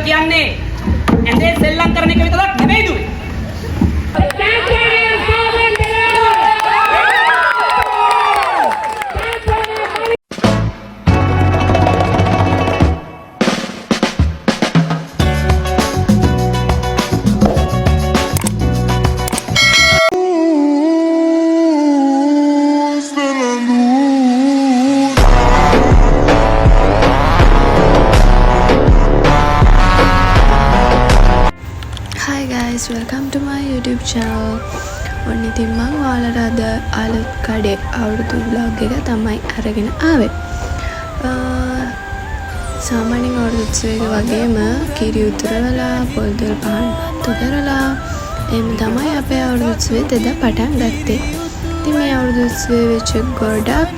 කියන්නේ ඇඳේ සෙල්ලම් කරන එක විතරක් නෙමෙයි දුවේ. Welcome to my YouTube channel. ඔන්න ඉතින් මම ඔයාලට අද අලුත් කඩේ අවුරුදු vlog එක තමයි අරගෙන ආවේ. සාමාන්‍යයෙන් අවුරුදු උත්සවයක වගේම කිරි උතුරවලා පොල් තෙල් පහන් පත්තු කරලා එහෙම තමයි අපේ අවුරුදු උත්සවය එදා පටන් ගත්තේ. ඉතින් මේ අවුරුදු උත්සවයේ වෙච්ච ගොඩක්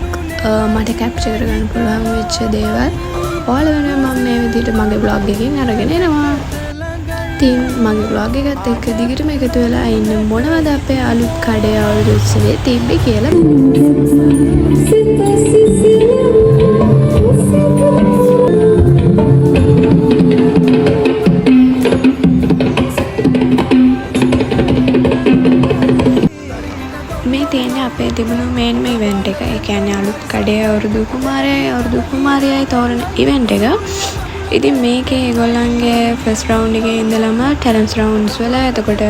මට කැප්චර් කරගන්න පුළුවන් වෙච්ච දේවල් ඔයාලා වෙනුවෙන් මම මේ විදිහට මගේ vlog එකකින් අරගෙන එනවා. ඉතින් මගේ vlog එකත් එක්ක දිගටම එකතු වෙලා ඉන්න මොනවද අපේ අලුත් කඩේ අවුරුදු උත්සවයේ තිබ්බේ කියලා මේ තියෙන්නේ අපේ තිබුණු මේන්ම ඉවෙන්ට් එක. ඒ කියන්නේ අලුත් කඩේ අවුරුදු කුමාරයයි තෝරන ඉවෙන්ට් එක. ඉතින් මේකේ ඒගොල්ලන්ගේ ෆස්ට් රවුන්ඩ් එකේ ඉඳලම ටැලන්ට්ස් රවුන්ඩ්ස් වල එතකොට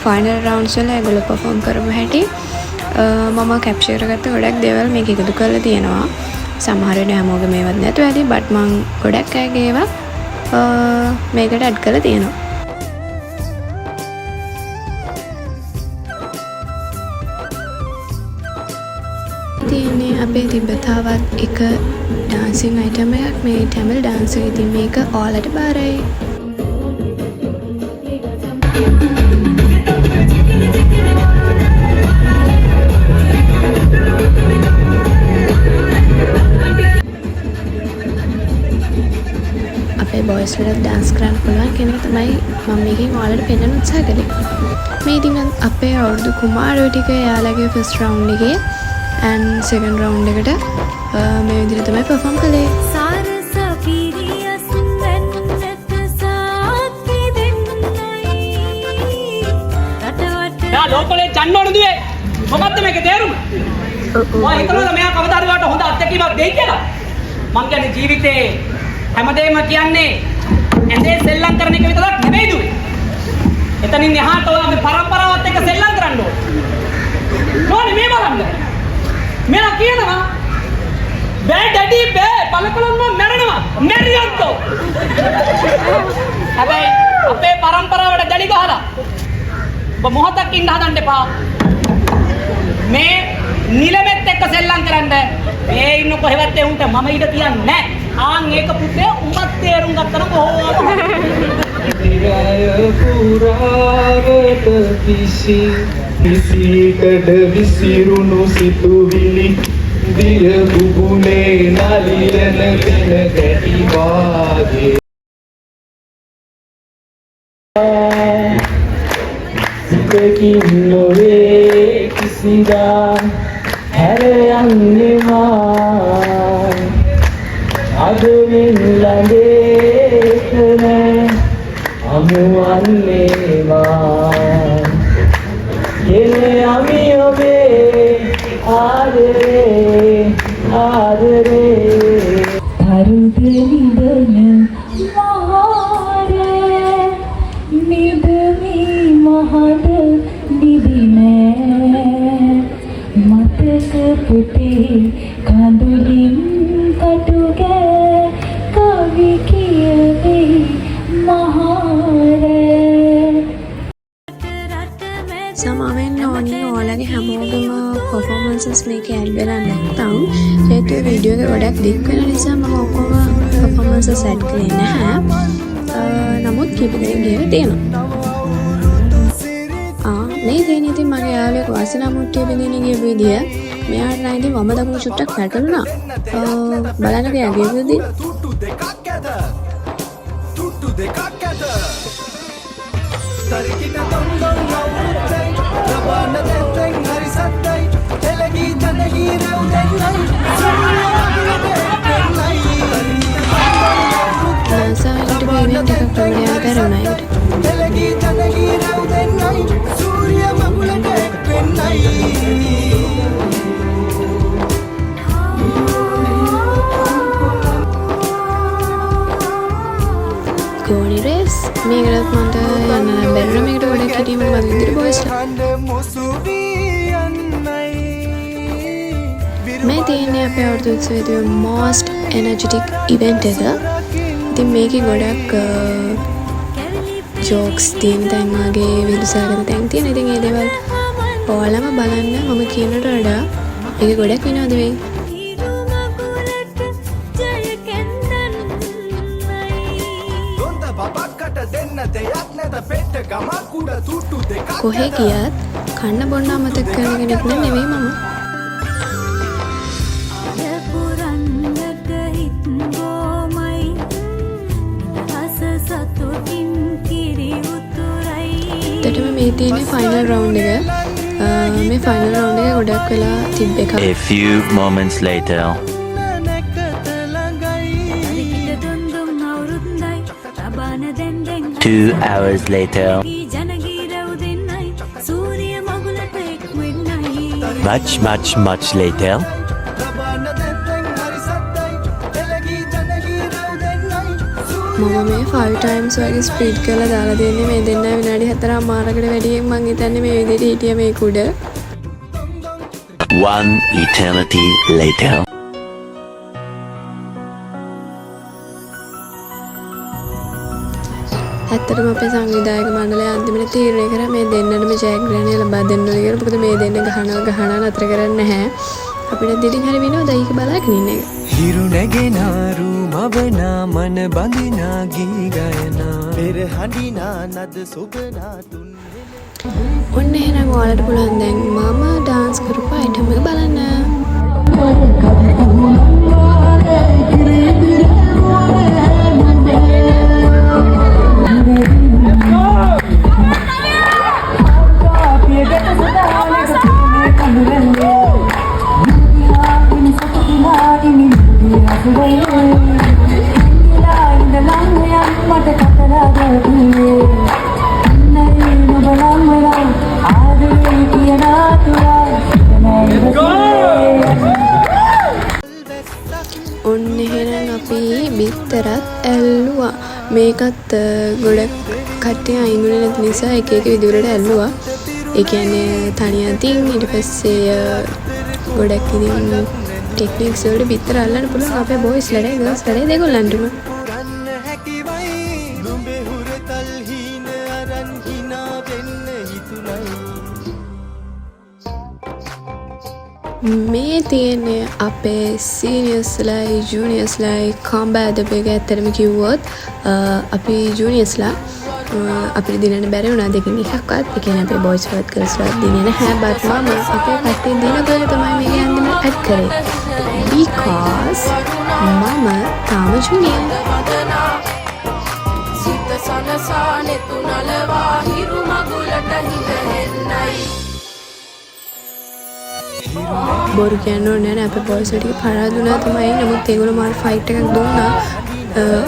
ෆයිනල් රවුන්ඩ්ස් වල ඒගොල්ලෝ පර්ෆෝම් කරපු හැටි මම කැප්චර් කරගත්ත ගොඩක් දේවල් මේක එකතු කරලා තියෙනවා. සමහර වෙලාවට හැමෝගෙම මේවත් නැතුව ඇති බට් මම ගොඩක් අයගේ ඒවා මේකට ඇඩ් කරලා තියෙනවා. තියෙන්නේ අපේ තිබ්බතාවත් එක ඩාන්සින් අයිටම් එකක් මේ ටැමිල් ඩාන්ස් එක. ඉතින් මේක ඔයාලට බාරයි. අපේ බොයිස් වලට ඩාන්ස් කරන්න පුළුවන් කෙනෙක් තමයි මම මේකෙන් ඔයාලට පෙන්වන්න උත්සාහ කළේ. මේ ඉතින් අපේ අවුරුදු කුමාරයෝ ටික යාළගේ ෆස්ට් රවුන්ඩ් එකේ and second round එකට මේ විදිහට තමයි perform කළේ. යා ලෝකලේ යන්න ඕන දුවේ. මොකද්ද මේකේ තේරුම? ඔය හිතනවද මෙයා කවදාද වාට හොඳ අත්දැකීමක් දෙයි කියලා? මං කියන්නේ ජීවිතේ හැමදේම කියන්නේ ඇඳේ සෙල්ලම් කරන එක විතරක් නෙමෙයි දුවේ. එතනින් එහාට ඔයාගේ පරම්පරාවත් එක්ක සෙල්ලම් කරන්න ඕන. නෝනේ මේ බලන්න. मेरा කියනවා බෑ ඩැඩි බෑ බලකලොන්ම මැරෙනවා මැරියොත්ෝ. හැබැයි අපේ පරම්පරාවට දැලි ගහලා ඔබ මොහොතක් ඉන්න හදන්න එපා. මේ නිලමෙත් එක්ක සෙල්ලම් කරන්න මේ ඉන්න කොහෙවත් ඒ උන්ට මම ඊට තියන්නේ නැහැ. ආන් ඒක පුතේ උඹත් තේරුම් ගත්තම කොහොමද? දිරය පුරාවට විසිකඩ විසිරුණු සිතුවිලි දිය බුබුනේ නලියන දෙන ගැටි වාගේ සිතකින් නොවේ කිසිදා හැර යන්නේවා අද වෙන ළඟේතන අමුවන්නේවා Yele ami obe adere adere Tharudhe nidana mahare nidami mahada nidine mataka puti kadulin katuge kavi kiyabe mahare සමාවෙන්න ඕනි ඔයාලගේ හැමෝගේම පර්ෆෝමන්සස් මේකේ ඇඩ් වෙලා නැත්නම් හේතුව වීඩියෝ එක ගොඩක් දික් වෙන නිසා මම ඔක්කොම පර්ෆෝමන්සස් ඇඩ් කරේ නැහැ. නමුත් කීප දෙනෙක් ගිහලා තියෙනවා. මේ දෙන්නේ ඉතින් මගේ යාළුවෙක් වාසනා මුට්ටිය බෙදින්න ගිය විදිය මෙයාට නම් ඉතින් වම දකුණු චුට්ටක් පැටලුණා. බලන්නකෝ යාගේ විදිය. Tarikita dom dom naurutai Rabana tenteng hari satai Elegi janegi reu denai Suriya denai Tarikita dom dom naurutai Rabana tenteng අප්‍රමණය බැරුණායට. එලගී ජනගී රැව් දෙන්නයි සූරිය මගුලට එක් වෙන්නයි ගෝනි රේස් මේකටත් මට යන්න බැරුණ මේකට ගොඩක් හිටීමට මම ඉදිරි බොයිස්ලා. මේ තියෙන්නේ අපේ අවුරුදු උත්සවයේදී most energetic event එක. ඉතින් මේකේ ගොඩක් jokes තියෙන තැන් වගේ විහිළුසාගත තැන් තියෙන. ඉතින් ඒ දේවල් ඔයාලම බලන්න. මම කියනට වඩා මේක ගොඩක් විනෝද වෙයි. කොහේ ගියත් කන්න බොන්න අමතක කරන කෙනෙක් නෙවෙයි මම. ඇත්තටම මේ තියෙන්නේ ෆයිනල් රවුන්ඩ් එක. මේ ෆයිනල් රවුන්ඩ් එක ගොඩක් වෙලා තිබ්බ එකක්. A few moments later. 2 hours later. Much later. මම මේ 5 times වගේ ස්පීඩ් කරලා දාලා දෙන්නේ මේ දෙන්න විනාඩි 4මාරකට වැඩියෙන් මං හිතන්නේ මේ විදිහට හිටියා මේ කුඩ. 1 eternity later. ඇත්තටම අපේ සංවිධායක මණ්ඩලය අන්තිමට තීරණය කරා මේ දෙන්නටම ජයග්‍රහණය ලබා දෙන්න ඕනේ කියලා. මොකද මේ දෙන්න ගහනවා නතර කරන්නේ නැහැ. අපිට දෙලින් හරි විනෝදයි ඒක බලාගෙන ඉන්න එක. හිරු නැගෙනාරු මවනා මන බඳිනා ගී ගයනා පෙර හඬිනා නද සොබනා තුන් ඔන්න එහෙනම් ඔයාලට පුළුවන් දැන් මම ඩාන්ස් කරපු අයිටම් එක බලන්න. ඔන්න එහෙනම් අපි බිත්තරත් ඇල්ලුවා. මේකත් ගොඩක් කට්ටිය අයින් වුණේ නැති නිසා එක එක විදිහට ඇල්ලුවා. ඒ කියන්නේ තනිය අතින් ඊට පස්සේ ගොඩක් ඉතින් ටෙක්නික්ස් වල බිත්තර අල්ලන්න පුළුවන් අපේ බොයිස් ලඩේ ගර්ල්ස් ලඩේ දෙගොල්ලන්ටම. ගන්න හැකිවයි නුඹේ හුරතල් හීන අරන් හිනා වෙන්න හිතුණයි මේ තියෙන්නේ අපේ සීනියර්ස්ලායි ජූනියර්ස්ලායි කොම්බෑ දෙප එක. ඇත්තටම කිව්වොත් අපි ජූනියර්ස්ලා අපිට දිනන්න බැරි වුණා දෙකින් එකක්වත්. ඒ කියන්නේ අපේ බොයිස් වත් ගර්ල්ස්ලා දිනේ නැහැ. බත් මම අපේ කට්ටිය දිනගල තමයි මේක අන්තිමට ඇඩ් කරේ. because මම තාම ජූනියර්. බොරු කියන්න ඕනේ නැහැ. අපේ බොයිස් ටික පරාදුනා තමයි. නමුත් ඒගොල්ලෝ මාර ෆයිට් එකක් දුන්නා.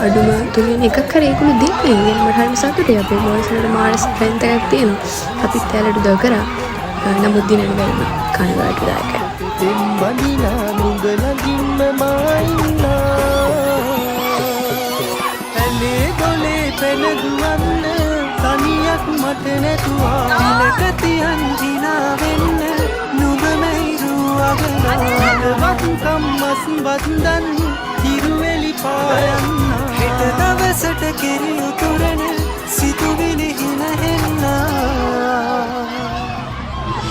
අඩුම තුලින් එකක් හරි ඒගොල්ලෝ දෙන්නේ. ඉතින් මට හරි සතුටුයි. අපේ බොයිස් වලට මාර ස්ට්‍රෙන්ත් එකක් තියෙනවා. අපිත් ඇලට උදව් කරා. නමුත් දිනන්න බැරි කනගාටුදායකයි. බඳිනා නුඹ ළඟින්ම මායිනා ඇලේ දොලේ පැන දුවන්න තනියක් මට නැතුවා ඉලක තියන් දිනා වෙන්න නුඹ මැයිරු අගනාවත් කම්මස් බන්දන් හිරුවෙලි පායන්න හෙට දවසට කෙරි උතුරන සිතුවිලි හිනහෙන්නා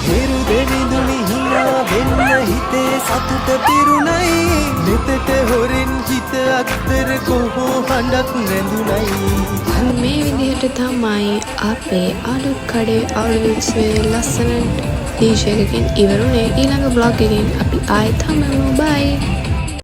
හිරු දෙවිඳුනි හිනා වෙන්න හිතේ සතුට පිරුණයි මෙතට හොරෙන් හිත අත්තර කොහෝ හඬක් රැඳුණයි. මේ විදිහට තමයි අපේ අලුත් කඩේ අවුරුදු උත්සවයේ ලස්සන ඩීජේ එකකින් ඉවරුනේ. ඊළඟ බ්ලොග් එකෙන් අපි ආයෙත් හමුවෙමු. බයි.